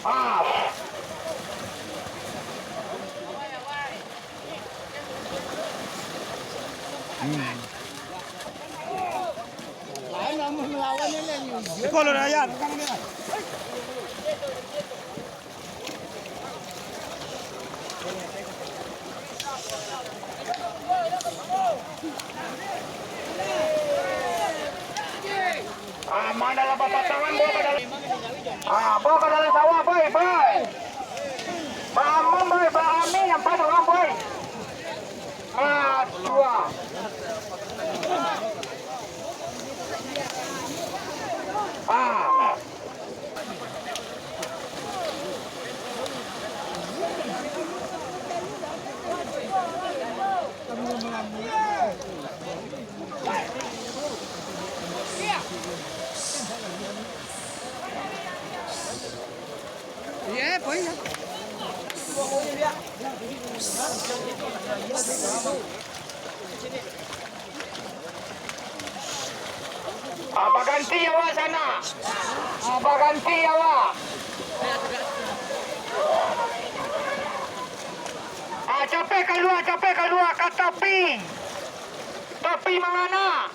Ah. Sekolah rakyat. Mana lah bapak tangan bawa ke dalam. Bawa ke dalam sawah, boy, boy. Pak Amin, boy, Pak Amin yang pada orang, boy. Dua. Iya, boy. Apa ganti awak sana? Apa ganti awak? Capek keluar ke tepi. Tepi mana?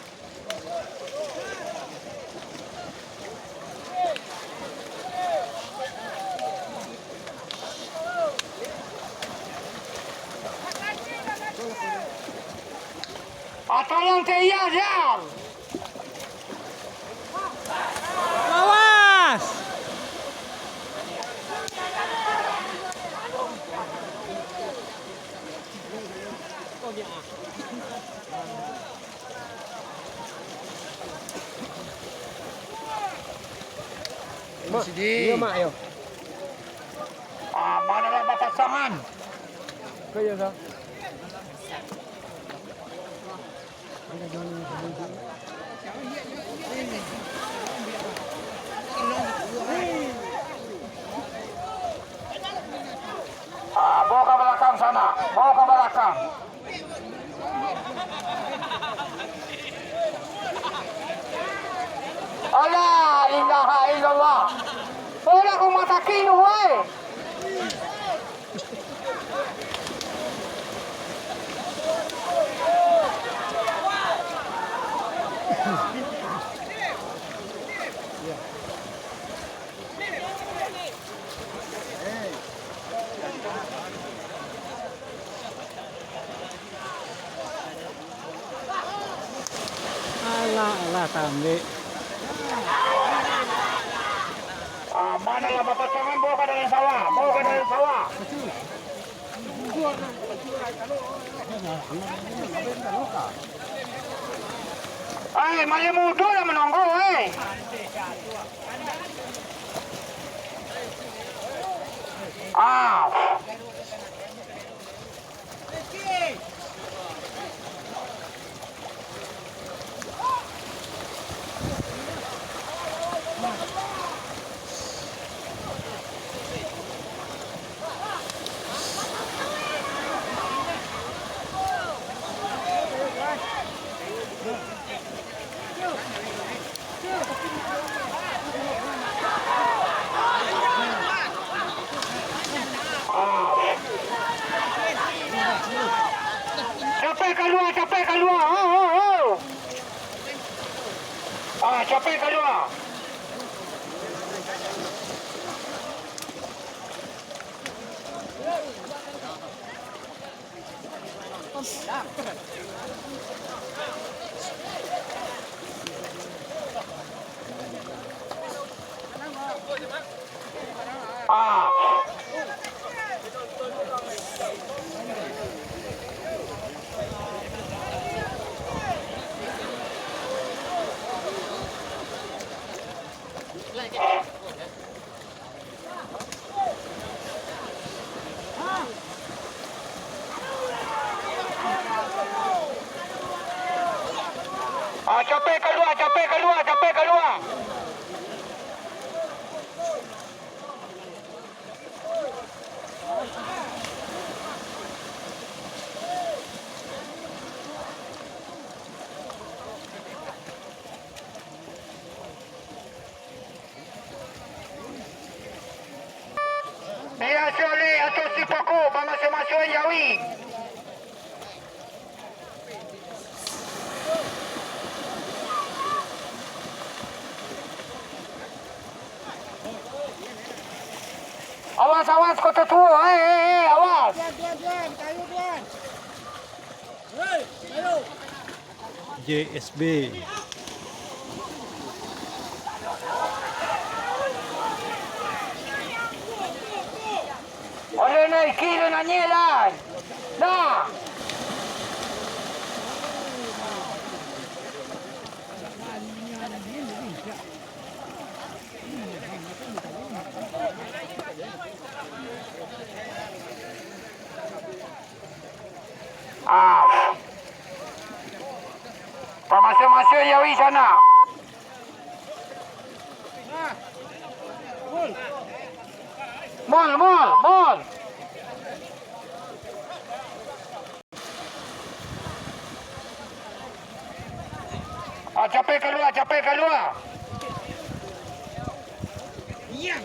Tolong dia, Jam. Awas. Iya, Mak, yo. Mana lah bapak tangan? Kaya sa. Bawa ke belakang sana. Bawa ke belakang. Allah ilaha illallah. Boleh aku mata kinu, weh. Alah, tambe. Mana lah bapak tangan bawa ke dalam sawah. Bawa ke dalam sawah. Masih muda lah menunggu, Capek keluar. Capek keluar. Capek keluar. Biasa ni atau si pokok masing-masing Jawi. Awas, awas kota tua. Awas. Tuan, kayu tuan. Hei, kayu. JSB. Oleh naik kiri nanyilan. Nah. Masing-masing Jawi sana. Mall. Capai keluar. Iya.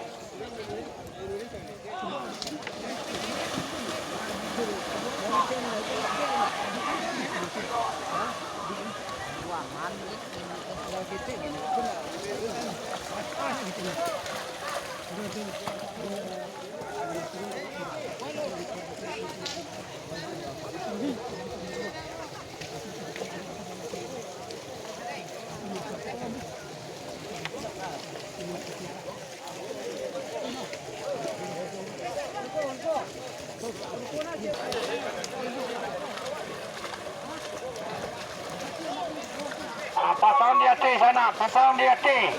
Pasang di atas sana, pasang di atas.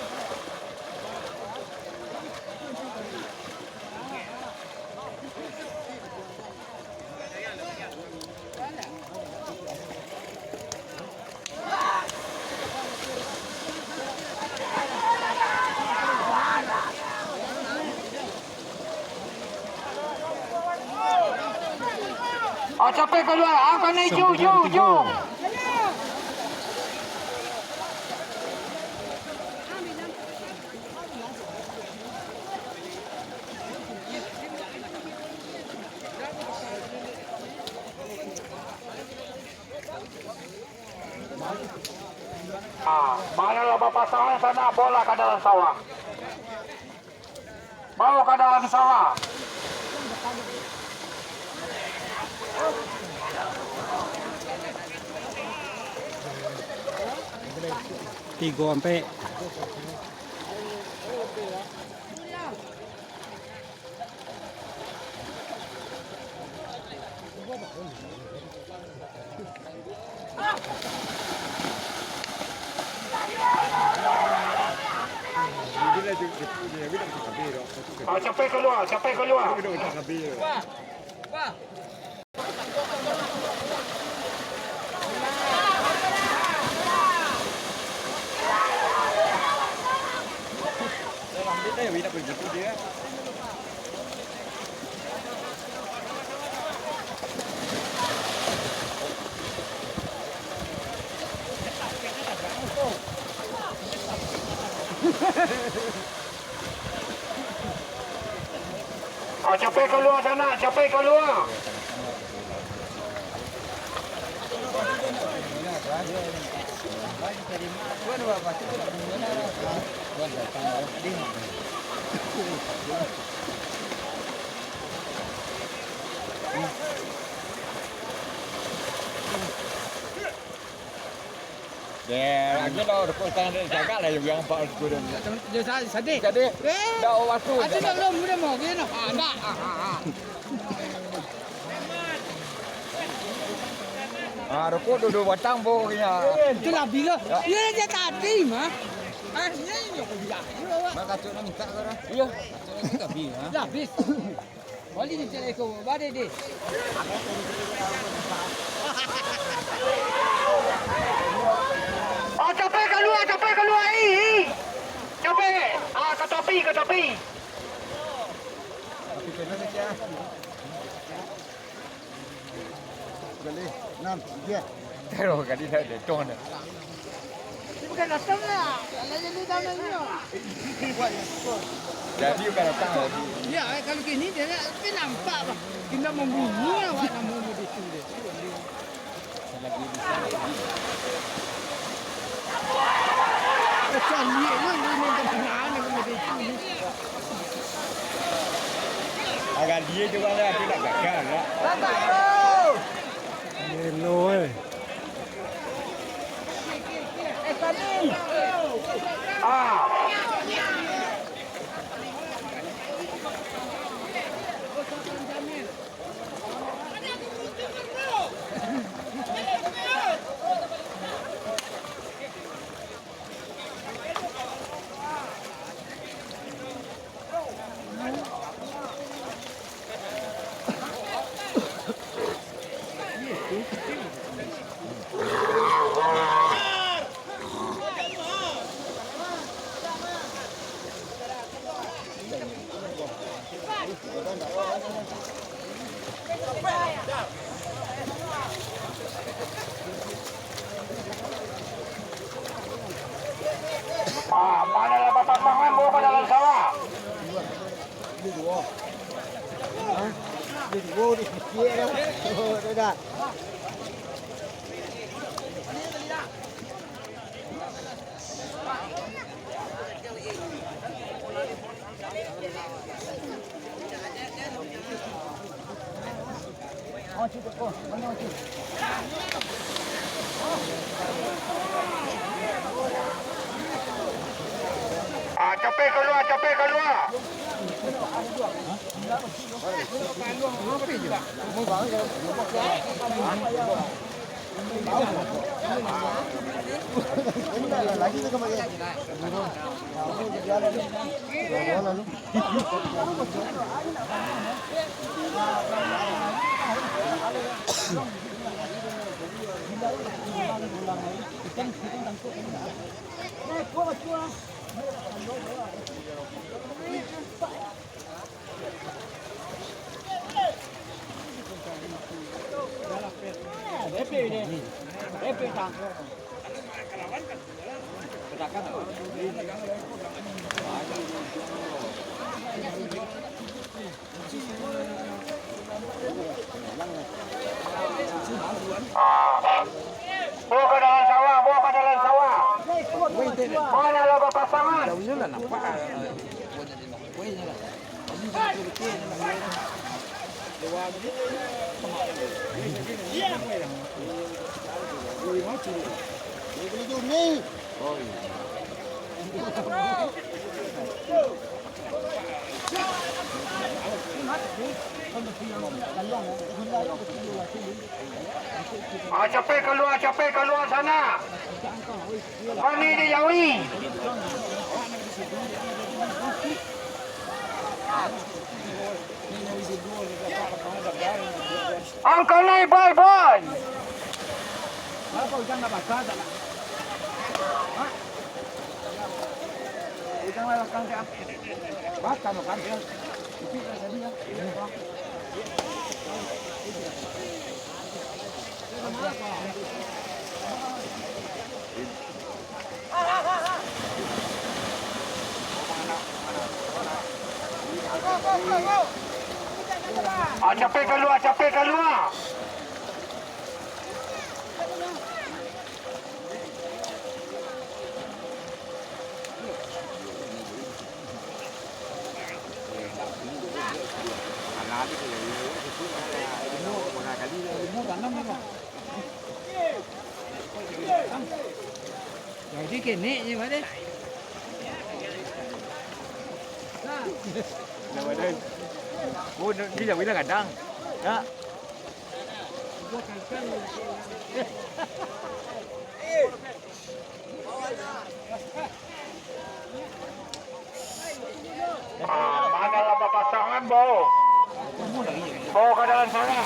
Capai keluar, akan naik jauh. Mana loba pasangan sana bola ke dalam sawah. Bawa ke dalam sawah. Tigo sampai. Capai keluar. Capai keluar sana, capai keluar. Ya, lagi dah depan dia jaga lah yang Pak Guru. Dia sedih. Jadi dah waktu. Ada dah belum dia mau gini. Ada. Rokok duduk batang pokoknya. Itulah bila. Dia dia tadi mah. Ini yo dia. Maka tu nak minta ke? Iya. Kita bi, ha. Dah habis. Balik ni cari ko. Balik dia. Capai keluar. Capai. Ke tepi. Tapi kena saja. Boleh. 6, 3. Terus kali dah tuan. bukan datang lah. Kalau jadi datang ni. Jadi bukan datang lagi. Ya, kalau gini dia nampak bah. Kita membunyi awak nama di sini. Lagi di sana. Macam ni ni kenal nama di sini. Agak dia juga lah, dia nak gagal lah. Hello eh. Ah. Mana bapak mangan bawa ke dalam sawah. Cepet keluar, cepet keluar. Bawa ke dalam sawah, bawa ke dalam sawah. Mana lo bapak pasangan? Cepet keluar sana. Pani dijauhi. Angkat naik, boy, boy. Cepet keluar, cepet keluar. Jadi kene je mana? Nama dia. Oh, dia dah bilang kadang. Ya. Mana lah bapak pasangan bawa. Bawa ke dalam sana.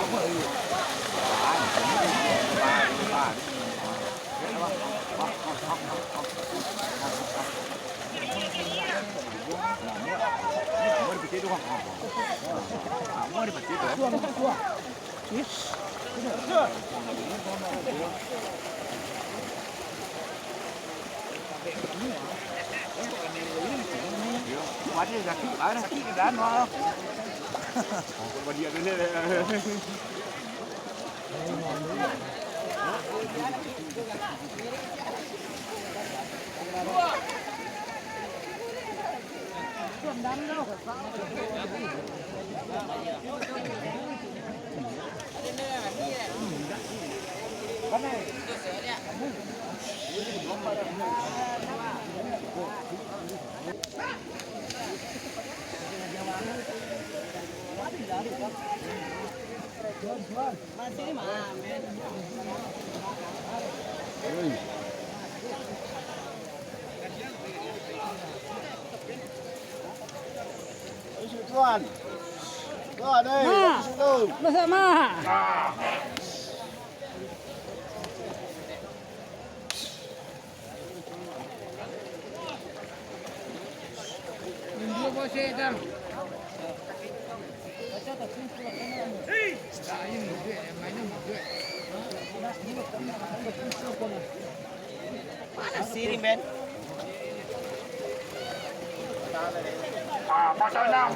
Wadi sakit mana? Sakit ke dan mau. Wadi ada ni. Tuan. Tuan ni. Situ. Bersama. Dua bosek dah. Mana siri men? Pasandang.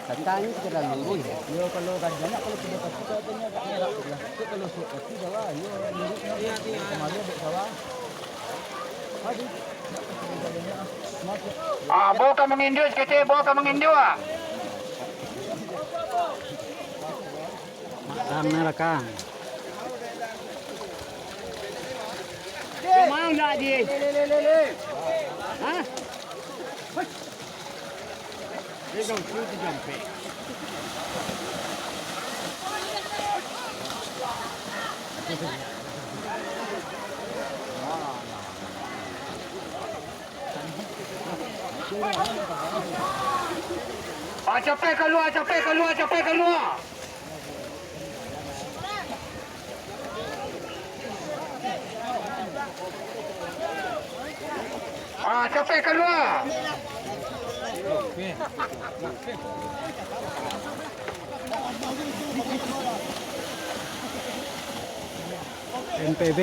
Tandanya sekedar lurus. Yo kalau ganjanya kalau sudah kasih katanya tak merah lah. Tu kalau sudah kasih bawah, yo lurusnya. Iya. Kemarin ada bawah. Aduh. Bawa mengindus kecil, bawa mengindus. Makam rakang. Mau nak dia? Hah? Dia kau cuci jampe. Capek keluar. Capek keluar. NPB.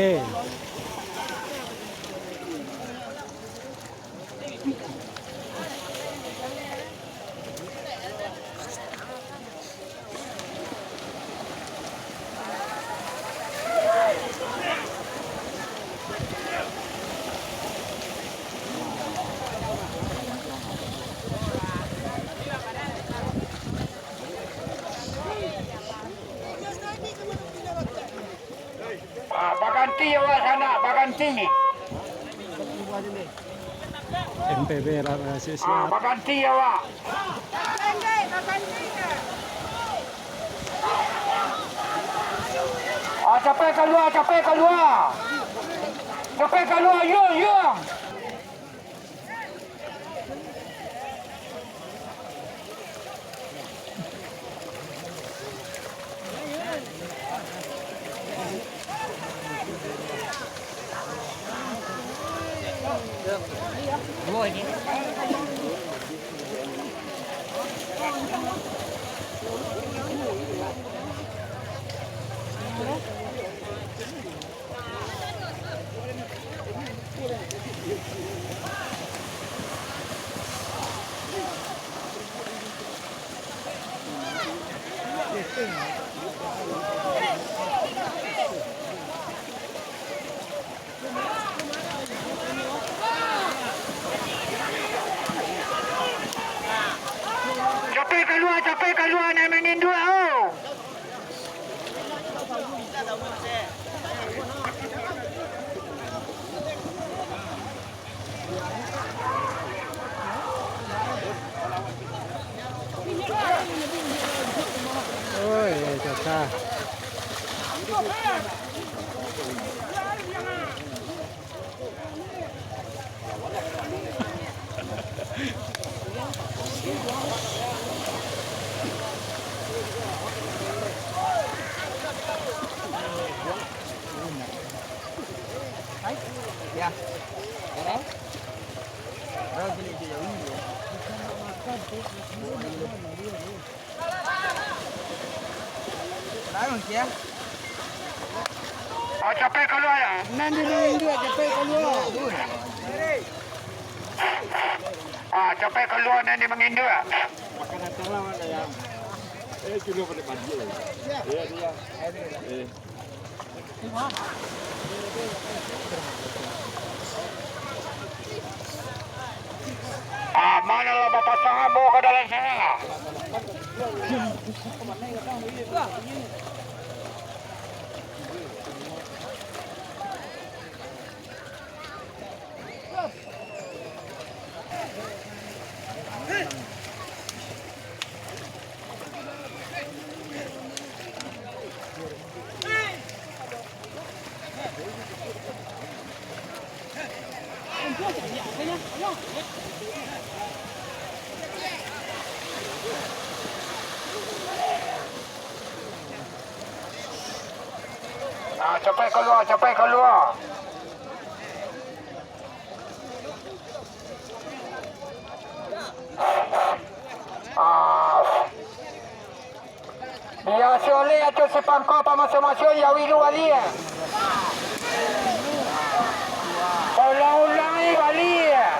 Baganti awak sana, baganti. NPB siap-siap. Baganti awak. Capek keluar. Capek keluar, yung. Capek keluar nak main dua. Oi, Caca. Oh, capek keluar ya. Nanti ring dia cepat keluar. Capek keluar nanti mengindu ya. Makanan terlalu ada yang. Kilo pada pagi. Iya dia. Mana lah bapak sangat bawa ke dalam sana. Capai keluar. Biasa oleh atau sepangkau apa masing-masing ya wilu wali ya. Ulang-ulangi wali ya.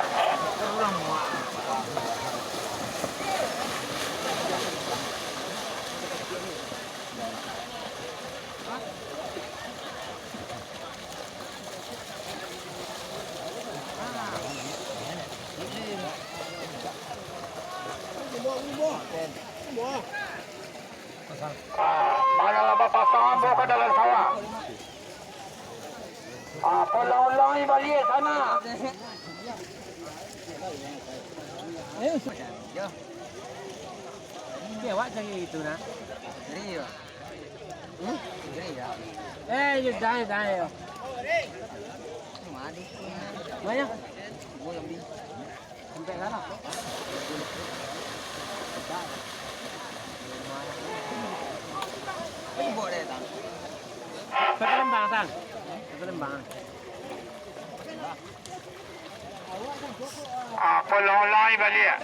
Mana bapak sangat bawa ke dalam sawah. Ulang-ulangi balik sana. Dia awak cari itu nak. Cari ya. Cari ya. Dah ya. Mana? Sampai sana. Satu lembang tang. Satu lembang. Ulang-ulangi balik.